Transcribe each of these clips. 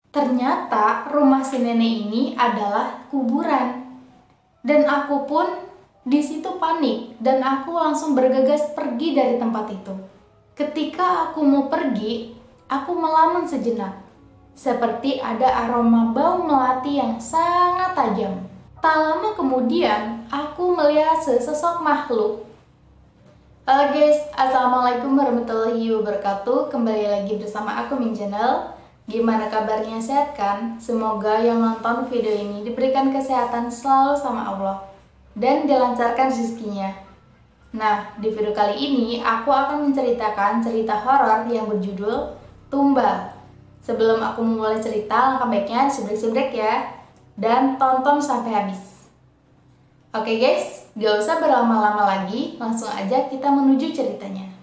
Ternyata rumah si nenek ini adalah kuburan. Dan aku pun di situ panik dan aku langsung bergegas pergi dari tempat itu. Ketika aku mau pergi, aku melamun sejenak. Seperti ada aroma bau melati yang sangat tajam. Tak lama kemudian, aku melihat sesosok makhluk. Halo guys, assalamualaikum warahmatullahi wabarakatuh. Kembali lagi bersama aku Min Channel. Gimana kabarnya, sehat kan? Semoga yang nonton video ini diberikan kesehatan selalu sama Allah dan dilancarkan rezekinya. Nah, di video kali ini aku akan menceritakan cerita horor yang berjudul Tumbal. Sebelum aku memulai cerita, langkah baiknya sebrek-sebrek ya, dan tonton sampai habis. Oke guys, gak usah berlama-lama lagi, langsung aja kita menuju ceritanya.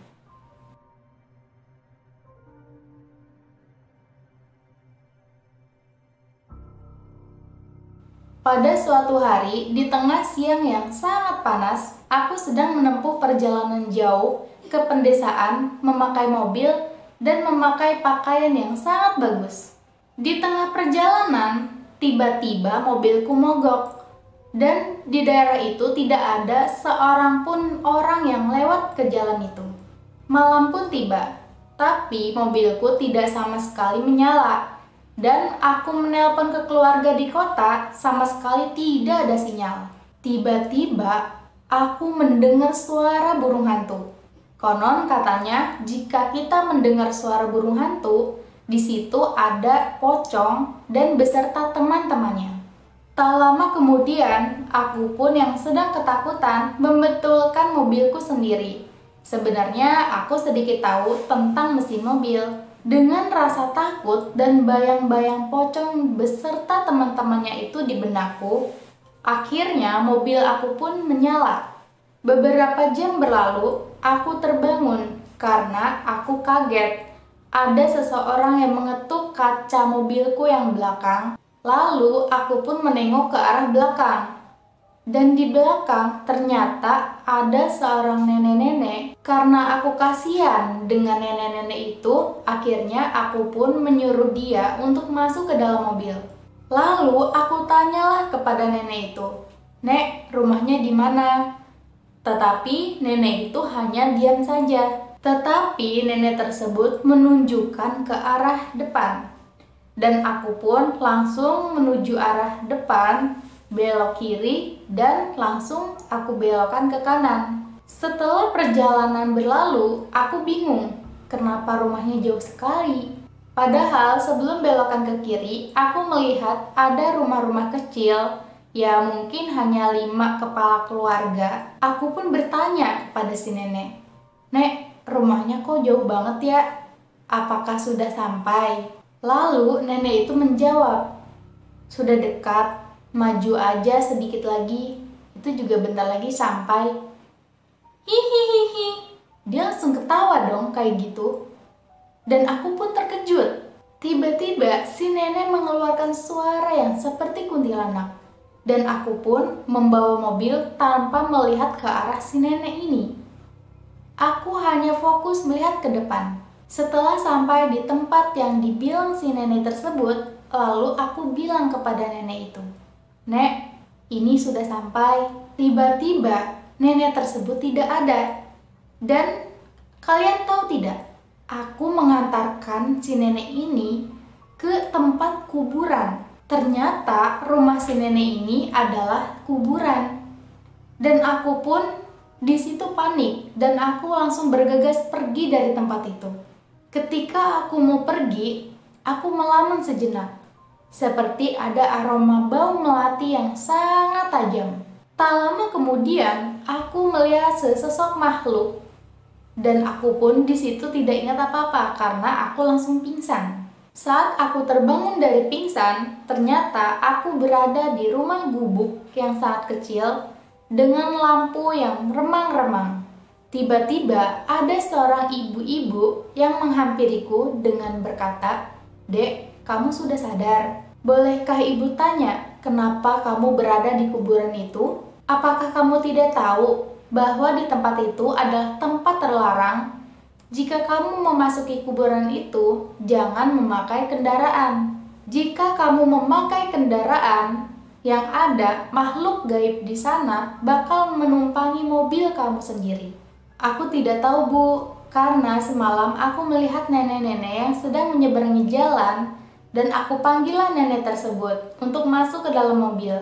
Pada suatu hari, di tengah siang yang sangat panas, aku sedang menempuh perjalanan jauh ke pedesaan, memakai mobil, dan memakai pakaian yang sangat bagus. Di tengah perjalanan, tiba-tiba mobilku mogok. Dan di daerah itu tidak ada seorang pun orang yang lewat ke jalan itu. Malam pun tiba, tapi mobilku tidak sama sekali menyala. Dan aku menelpon ke keluarga di kota, sama sekali tidak ada sinyal. Tiba-tiba, aku mendengar suara burung hantu. Konon katanya, jika kita mendengar suara burung hantu, di situ ada pocong dan beserta teman-temannya. Tak lama kemudian, aku pun yang sedang ketakutan membetulkan mobilku sendiri. Sebenarnya, aku sedikit tahu tentang mesin mobil. Dengan rasa takut dan bayang-bayang pocong beserta teman-temannya itu di benakku, akhirnya mobil aku pun menyala. Beberapa jam berlalu, aku terbangun karena aku kaget. Ada seseorang yang mengetuk kaca mobilku yang belakang, lalu aku pun menengok ke arah belakang. Dan di belakang ternyata ada seorang nenek-nenek. Karena aku kasihan dengan nenek-nenek itu, akhirnya aku pun menyuruh dia untuk masuk ke dalam mobil. Lalu aku tanyalah kepada nenek itu, "Nek, rumahnya di mana?" Tetapi nenek itu hanya diam saja. Tetapi nenek tersebut menunjukkan ke arah depan. Dan aku pun langsung menuju arah depan, belok kiri, dan langsung aku belokkan ke kanan. Setelah perjalanan berlalu, aku bingung kenapa rumahnya jauh sekali. Padahal sebelum belokan ke kiri, aku melihat ada rumah-rumah kecil, ya mungkin hanya 5 kepala keluarga. Aku pun bertanya kepada si nenek, "Nek, rumahnya kok jauh banget ya? Apakah sudah sampai?" Lalu nenek itu menjawab, "Sudah dekat. Maju aja sedikit lagi, itu juga bentar lagi sampai." Hihihihi, dia langsung ketawa dong kayak gitu. Dan aku pun terkejut. Tiba-tiba si nenek mengeluarkan suara yang seperti kuntilanak. Dan aku pun membawa mobil tanpa melihat ke arah si nenek ini. Aku hanya fokus melihat ke depan. Setelah sampai di tempat yang dibilang si nenek tersebut, lalu aku bilang kepada nenek itu, "Nek, ini sudah sampai." Tiba-tiba nenek tersebut tidak ada. Dan kalian tahu tidak, aku mengantarkan si nenek ini ke tempat kuburan. Ternyata rumah si nenek ini adalah kuburan. Dan aku pun di situ panik dan aku langsung bergegas pergi dari tempat itu. Ketika aku mau pergi, aku melamun sejenak. Seperti ada aroma bau melati yang sangat tajam. Tak lama kemudian, aku melihat sesosok makhluk. Dan aku pun di situ tidak ingat apa-apa karena aku langsung pingsan. Saat aku terbangun dari pingsan, ternyata aku berada di rumah gubuk yang sangat kecil dengan lampu yang remang-remang. Tiba-tiba ada seorang ibu-ibu yang menghampiriku dengan berkata, "Dek, kamu sudah sadar? Bolehkah ibu tanya, kenapa kamu berada di kuburan itu? Apakah kamu tidak tahu bahwa di tempat itu adalah tempat terlarang? Jika kamu memasuki kuburan itu, jangan memakai kendaraan. Jika jika kamu memakai kendaraan yang ada makhluk gaib di sana bakal menumpangi mobil kamu sendiri. Aku tidak tahu, Bu, karena semalam aku melihat nenek-nenek yang sedang menyeberangi jalan dan aku panggillah nenek tersebut untuk masuk ke dalam mobil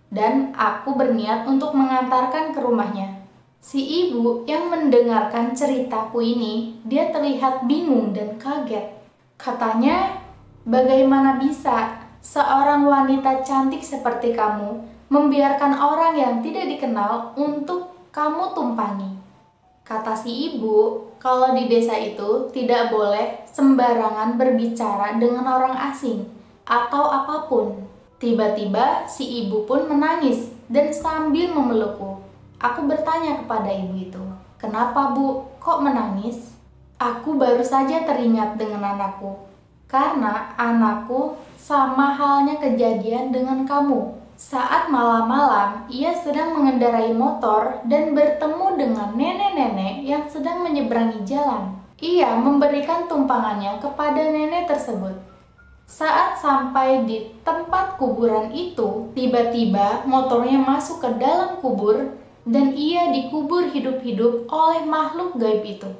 dan aku berniat untuk mengantarkan ke rumahnya. Si ibu yang mendengarkan ceritaku ini, dia terlihat bingung dan kaget. Katanya, bagaimana bisa seorang wanita cantik seperti kamu membiarkan orang yang tidak dikenal untuk kamu tumpangi? Kata si ibu, kalau di desa itu tidak boleh sembarangan berbicara dengan orang asing atau apapun. Tiba-tiba si ibu pun menangis dan sambil memelukku. Aku bertanya kepada ibu itu, "Kenapa, Bu? Kok menangis?" Aku baru saja teringat dengan anakku, karena anakku sama halnya kejadian dengan kamu. Saat malam-malam, ia sedang mengendarai motor dan bertemu dengan nenek-nenek yang sedang menyeberangi jalan. Ia memberikan tumpangannya kepada nenek tersebut. Saat sampai di tempat kuburan itu, tiba-tiba motornya masuk ke dalam kubur dan ia dikubur hidup-hidup oleh makhluk gaib itu.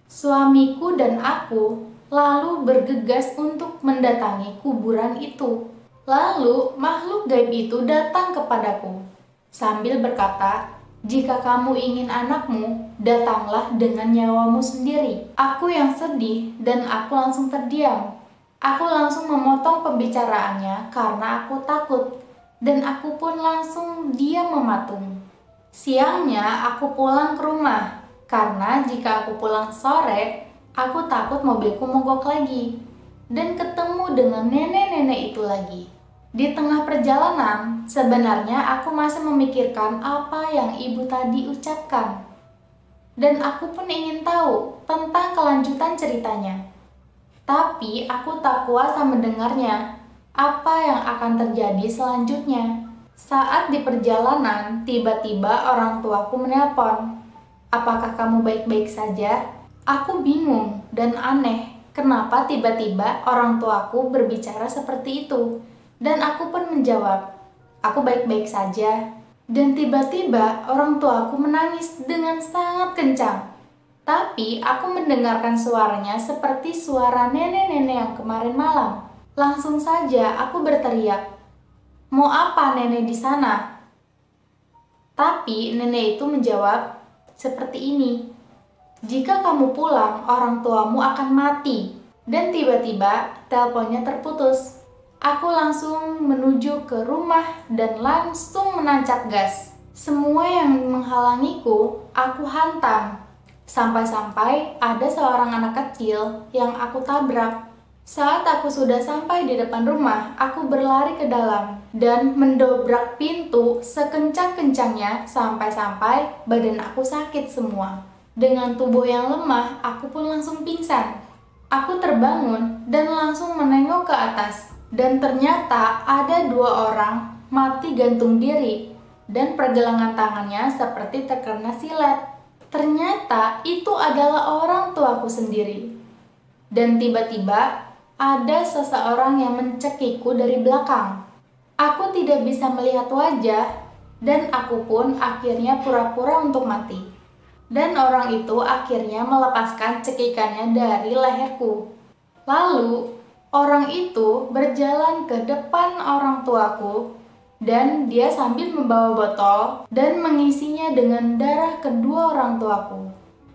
Suamiku dan aku lalu bergegas untuk mendatangi kuburan itu. Lalu makhluk gaib itu datang kepadaku sambil berkata, "Jika kamu ingin anakmu, datanglah dengan nyawamu sendiri." Aku yang sedih dan aku langsung terdiam. Aku langsung memotong pembicaraannya karena aku takut dan aku pun langsung diam mematung. Siangnya aku pulang ke rumah, karena jika aku pulang sore, aku takut mobilku mogok lagi. Dan ketemu dengan nenek-nenek itu lagi. Di tengah perjalanan, sebenarnya aku masih memikirkan apa yang ibu tadi ucapkan. Dan aku pun ingin tahu tentang kelanjutan ceritanya. Tapi aku tak kuasa mendengarnya, apa yang akan terjadi selanjutnya. Saat di perjalanan, tiba-tiba orang tuaku menelpon. "Apakah kamu baik-baik saja?" Aku bingung dan aneh, kenapa tiba-tiba orang tuaku berbicara seperti itu. Dan aku pun menjawab, "Aku baik-baik saja." Dan tiba-tiba orang tuaku menangis dengan sangat kencang. Tapi aku mendengarkan suaranya seperti suara nenek-nenek yang kemarin malam. Langsung saja aku berteriak, "Mau apa nenek di sana?" Tapi nenek itu menjawab seperti ini, "Jika kamu pulang, orang tuamu akan mati." Dan tiba-tiba teleponnya terputus. Aku langsung menuju ke rumah dan langsung menancap gas. Semua yang menghalangiku, aku hantam. Sampai-sampai ada seorang anak kecil yang aku tabrak. Saat aku sudah sampai di depan rumah, aku berlari ke dalam dan mendobrak pintu sekencang-kencangnya sampai-sampai badan aku sakit semua. Dengan tubuh yang lemah, aku pun langsung pingsan. Aku terbangun dan langsung menengok ke atas. Dan ternyata ada 2 orang mati gantung diri dan pergelangan tangannya seperti terkena silet. Ternyata itu adalah orang tuaku sendiri. Dan tiba-tiba ada seseorang yang mencekikku dari belakang. Aku tidak bisa melihat wajah dan aku pun akhirnya pura-pura untuk mati. Dan orang itu akhirnya melepaskan cekikannya dari leherku. Lalu orang itu berjalan ke depan orang tuaku dan dia sambil membawa botol dan mengisinya dengan darah kedua orang tuaku.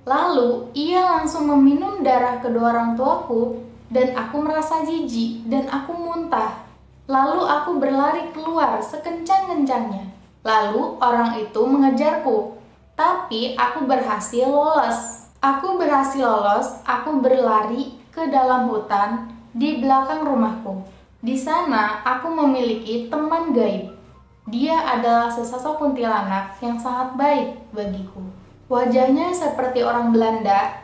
Lalu ia langsung meminum darah kedua orang tuaku dan aku merasa jijik dan aku muntah. Lalu aku berlari keluar sekencang-kencangnya. Lalu orang itu mengejarku, tapi aku berhasil lolos. Aku berlari ke dalam hutan di belakang rumahku. Di sana aku memiliki teman gaib. Dia adalah sesosok kuntilanak yang sangat baik bagiku. Wajahnya seperti orang Belanda,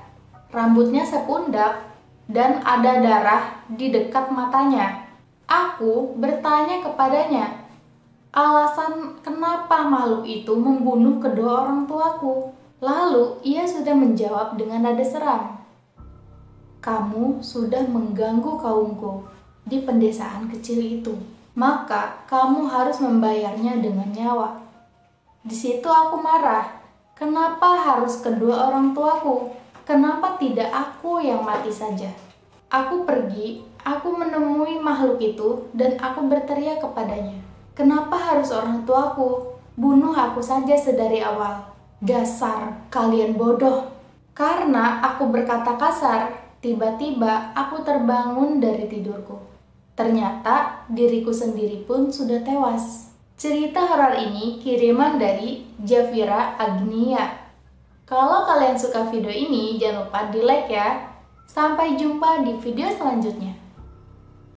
rambutnya sepundak, dan ada darah di dekat matanya. Aku bertanya kepadanya, alasan kenapa makhluk itu membunuh kedua orang tuaku. Lalu ia sudah menjawab dengan nada seram, "Kamu sudah mengganggu kaumku. di pendesaan kecil itu. Maka kamu harus membayarnya dengan nyawa. Di situ aku marah. Kenapa harus kedua orang tuaku? Kenapa tidak aku yang mati saja? Aku pergi, aku menemui makhluk itu dan aku berteriak kepadanya. Kenapa harus orang tuaku? Bunuh aku saja sedari awal. Dasar kalian bodoh. Karena aku berkata kasar, tiba-tiba aku terbangun dari tidurku. Ternyata diriku sendiri pun sudah tewas. Cerita horor ini kiriman dari Javira Agnia. Kalau kalian suka video ini, jangan lupa di like ya. Sampai jumpa di video selanjutnya.